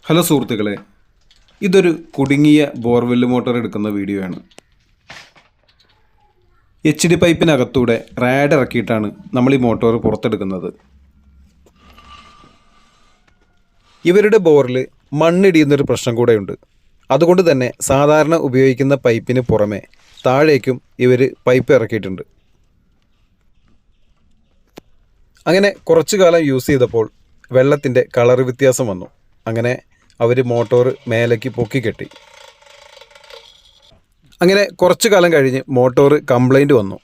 Hello സുഹൃത്തുക്കളെ, ഇതൊരു കുടുങ്ങിയ ബോർവെൽ മോട്ടോർ എടുക്കുന്ന വീഡിയോ ആണ്. HD പൈപ്പിനകത്തൂടെ റാഡ് ഇറക്കിയിട്ടാണ് നമ്മൾ ഈ മോട്ടോർ പുറത്തെടുക്കുന്നത്. ഇവരുടെ ബോറിൽ മണ്ണിടിയുന്നൊരു പ്രശ്നം കൂടെയുണ്ട്. അതുകൊണ്ട് തന്നെ സാധാരണ ഉപയോഗിക്കുന്ന പൈപ്പിന് പുറമെ താഴേക്കും ഇവർ പൈപ്പ് ഇറക്കിയിട്ടുണ്ട്. അങ്ങനെ കുറച്ചു കാലം യൂസ് ചെയ്തപ്പോൾ വെള്ളത്തിൻ്റെ കളർ വ്യത്യാസം വന്നു. അങ്ങനെ അവർ മോട്ടോർ മേലേക്ക് പൊക്കിക്കെട്ടി. അങ്ങനെ കുറച്ചു കാലം കഴിഞ്ഞ് മോട്ടോർ കംപ്ലൈൻറ്റ് വന്നു.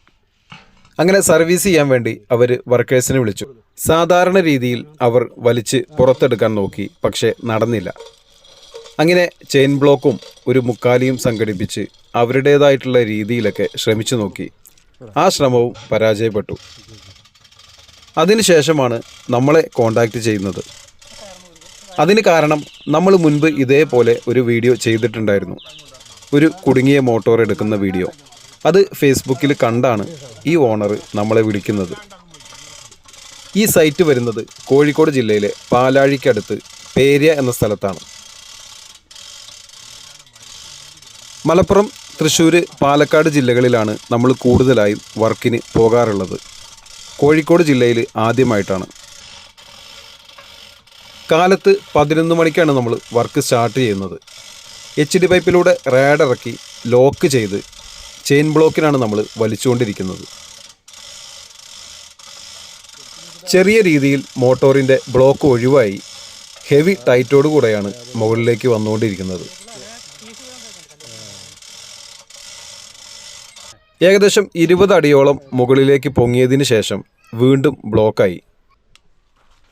അങ്ങനെ സർവീസ് ചെയ്യാൻ വേണ്ടി അവർ വർക്കേഴ്സിനെ വിളിച്ചു. സാധാരണ രീതിയിൽ അവർ വലിച്ച് പുറത്തെടുക്കാൻ നോക്കി, പക്ഷേ നടന്നില്ല. അങ്ങനെ ചെയിൻ ബ്ലോക്കും ഒരു മുക്കാലിയും സംഘടിപ്പിച്ച് അവരുടേതായിട്ടുള്ള രീതിയിലൊക്കെ ശ്രമിച്ചു നോക്കി. ആ ശ്രമവും പരാജയപ്പെട്ടു. അതിനുശേഷമാണ് നമ്മളെ കോണ്ടാക്റ്റ് ചെയ്യുന്നത്. അതിന് കാരണം നമ്മൾ മുൻപ് ഇതേപോലെ ഒരു വീഡിയോ ചെയ്തിട്ടുണ്ടായിരുന്നു, ഒരു കുടുങ്ങിയ മോട്ടോർ എടുക്കുന്ന വീഡിയോ. അത് ഫേസ്ബുക്കിൽ കണ്ടാണ് ഈ ഓണർ നമ്മളെ വിളിക്കുന്നത്. ഈ സൈറ്റ് വരുന്നത് കോഴിക്കോട് ജില്ലയിലെ പാലാഴിക്കടുത്ത് പേര്യ എന്ന സ്ഥലത്താണ്. മലപ്പുറം, തൃശ്ശൂർ, പാലക്കാട് ജില്ലകളിലാണ് നമ്മൾ കൂടുതലായും വർക്കിന് പോകാറുള്ളത്. കോഴിക്കോട് ജില്ലയിൽ ആദ്യമായിട്ടാണ്. കാലത്ത് 11 മണിക്കാണ് നമ്മൾ വർക്ക് സ്റ്റാർട്ട് ചെയ്യുന്നത്. HD പൈപ്പിലൂടെ റാഡ് ഇറക്കി ലോക്ക് ചെയ്ത് ചെയിൻ ബ്ലോക്കിനാണ് നമ്മൾ വലിച്ചുകൊണ്ടിരിക്കുന്നത്. ചെറിയ രീതിയിൽ മോട്ടോറിൻ്റെ ബ്ലോക്ക് ഒഴിവായി ഹെവി ടൈറ്റോട് കൂടെയാണ് മുകളിലേക്ക് വന്നുകൊണ്ടിരിക്കുന്നത്. ഏകദേശം 20 അടിയോളം മുകളിലേക്ക് പൊങ്ങിയതിന് ശേഷം വീണ്ടും ബ്ലോക്കായി.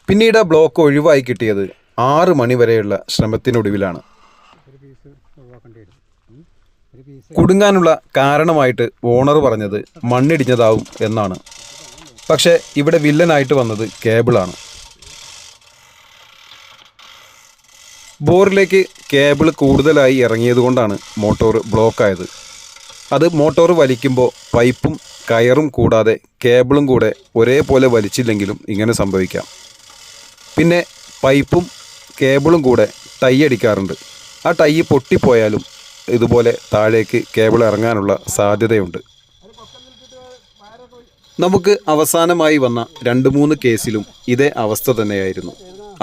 പിന്നീട് ആ ബ്ലോക്ക് ഒഴിവായി കിട്ടിയത് 6 മണി വരെയുള്ള ശ്രമത്തിനൊടുവിലാണ്. കുടുങ്ങാനുള്ള കാരണമായിട്ട് ഓണർ പറഞ്ഞത് മണ്ണിടിഞ്ഞതാവും എന്നാണ്. പക്ഷേ ഇവിടെ വില്ലനായിട്ട് വന്നത് കേബിളാണ്. ബോറിലേക്ക് കേബിൾ കൂടുതലായി ഇറങ്ങിയതുകൊണ്ടാണ് മോട്ടോർ ബ്ലോക്കായത്. അത് മോട്ടോർ വലിക്കുമ്പോൾ പൈപ്പും കയറും കൂടാതെ കേബിളും കൂടെ ഒരേപോലെ വലിച്ചില്ലെങ്കിലും ഇങ്ങനെ സംഭവിക്കാം. പിന്നെ പൈപ്പും കേബിളും കൂടെ ടൈ അടിക്കാറുണ്ട്. ആ ടൈ പൊട്ടിപ്പോയാലും ഇതുപോലെ താഴേക്ക് കേബിൾ ഇറങ്ങാനുള്ള സാധ്യതയുണ്ട്. നമുക്ക് അവസാനമായി വന്ന 2-3 കേസിലും ഇതേ അവസ്ഥ തന്നെയായിരുന്നു.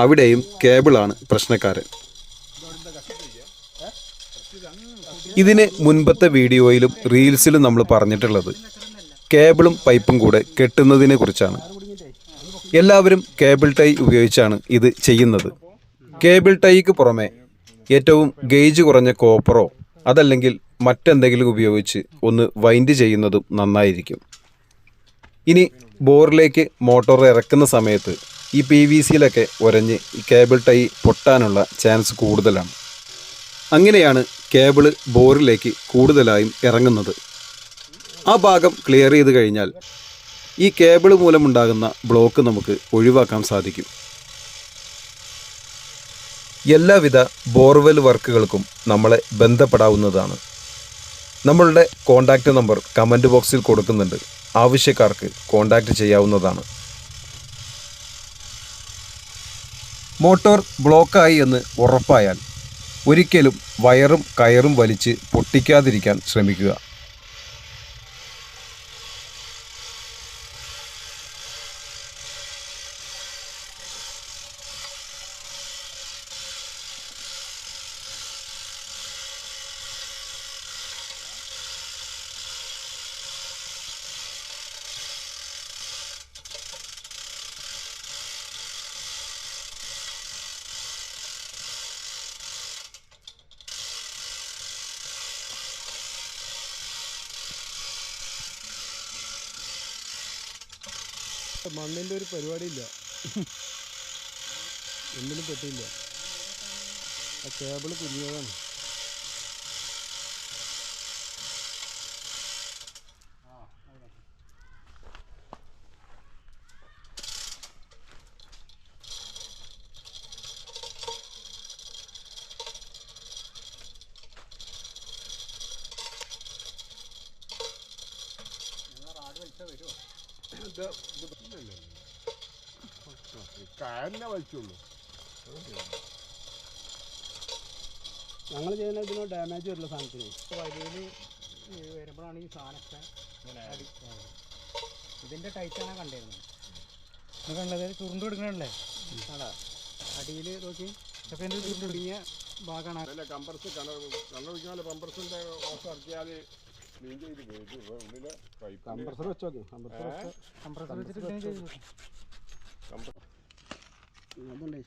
അവിടെയും കേബിളാണ് പ്രശ്നക്കാരൻ. ഇതിന് മുൻപത്തെ വീഡിയോയിലും റീൽസിലും നമ്മൾ പറഞ്ഞിട്ടുള്ളത് കേബിളും പൈപ്പും കൂടെ കെട്ടുന്നതിനെ കുറിച്ചാണ്. എല്ലാവരും കേബിൾ ടൈ ഉപയോഗിച്ചാണ് ഇത് ചെയ്യുന്നത്. കേബിൾ ടൈക്ക് പുറമെ ഏറ്റവും ഗേജ് കുറഞ്ഞ കോപ്പറോ അതല്ലെങ്കിൽ മറ്റെന്തെങ്കിലും ഉപയോഗിച്ച് ഒന്ന് വൈൻഡ് ചെയ്യുന്നതും നന്നായിരിക്കും. ഇനി ബോറിലേക്ക് മോട്ടോർ ഇറക്കുന്ന സമയത്ത് ഈ PVCയിലൊക്കെ ഉരഞ്ഞ് ഈ കേബിൾ ടൈ പൊട്ടാനുള്ള ചാൻസ് കൂടുതലാണ്. അങ്ങനെയാണ് കേബിൾ ബോറിലേക്ക് കൂടുതലായും ഇറങ്ങുന്നത്. ആ ഭാഗം ക്ലിയർ ചെയ്ത് കഴിഞ്ഞാൽ ഈ കേബിൾ മൂലമുണ്ടാകുന്ന ബ്ലോക്ക് നമുക്ക് ഒഴിവാക്കാൻ സാധിക്കും. എല്ലാവിധ ബോർവെൽ വർക്കുകൾക്കും നമ്മളെ ബന്ധപ്പെടാവുന്നതാണ്. നമ്മളുടെ കോൺടാക്റ്റ് നമ്പർ കമൻറ്റ് ബോക്സിൽ കൊടുക്കുന്നുണ്ട്. ആവശ്യക്കാർക്ക് കോൺടാക്റ്റ് ചെയ്യാവുന്നതാണ്. മോട്ടോർ ബ്ലോക്കായി എന്ന് ഉറപ്പായാൽ ഒരിക്കലും വയറും കയറും വലിച്ച് പൊട്ടിക്കാതിരിക്കാൻ ശ്രമിക്കുക. മണ്ണിൻ്റെ ഒരു പരിപാടിയില്ല, ഒന്നിനും പറ്റില്ല. ആ കേബിൾ കുഞ്ഞതാണ്. കാലിനെ വലിച്ചുള്ളൂ. ഞങ്ങൾ ചെയ്യുന്ന ഇതിന് ഡാമേജ് വരില്ല സാധനത്തിന്. വഴിയിൽ വരുമ്പോഴാണ് ഈ സാധനമൊക്കെ ഇതിൻ്റെ ടൈറ്റാണ് കണ്ടിരുന്നത്. കണ്ടത് ചുരുണ്ട് എടുക്കണല്ലേ അതാ അടിയിൽ നോക്കി അപ്പോൾ എൻ്റെ ചുരുണ്ട് ഒടുങ്ങിയ ഭാഗമാണ്. കമ്പർസ് കണ്ണൊഴിക്കാതെ പമ്പർസിൻ്റെ ഓസം ഇറക്കിയാൽ ക്ലീൻ ചെയ്ത് കയറ്റും ഉള്ളിൽ പൈപ്പ് കംപ്രസർ വെച്ച് നോക്കി. കംപ്രസർ വെച്ചിട്ട് ക്ലീൻ ചെയ്ത് അതുകൊണ്ടേ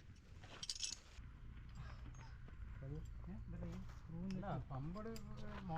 പമ്പ് മോട്ടർ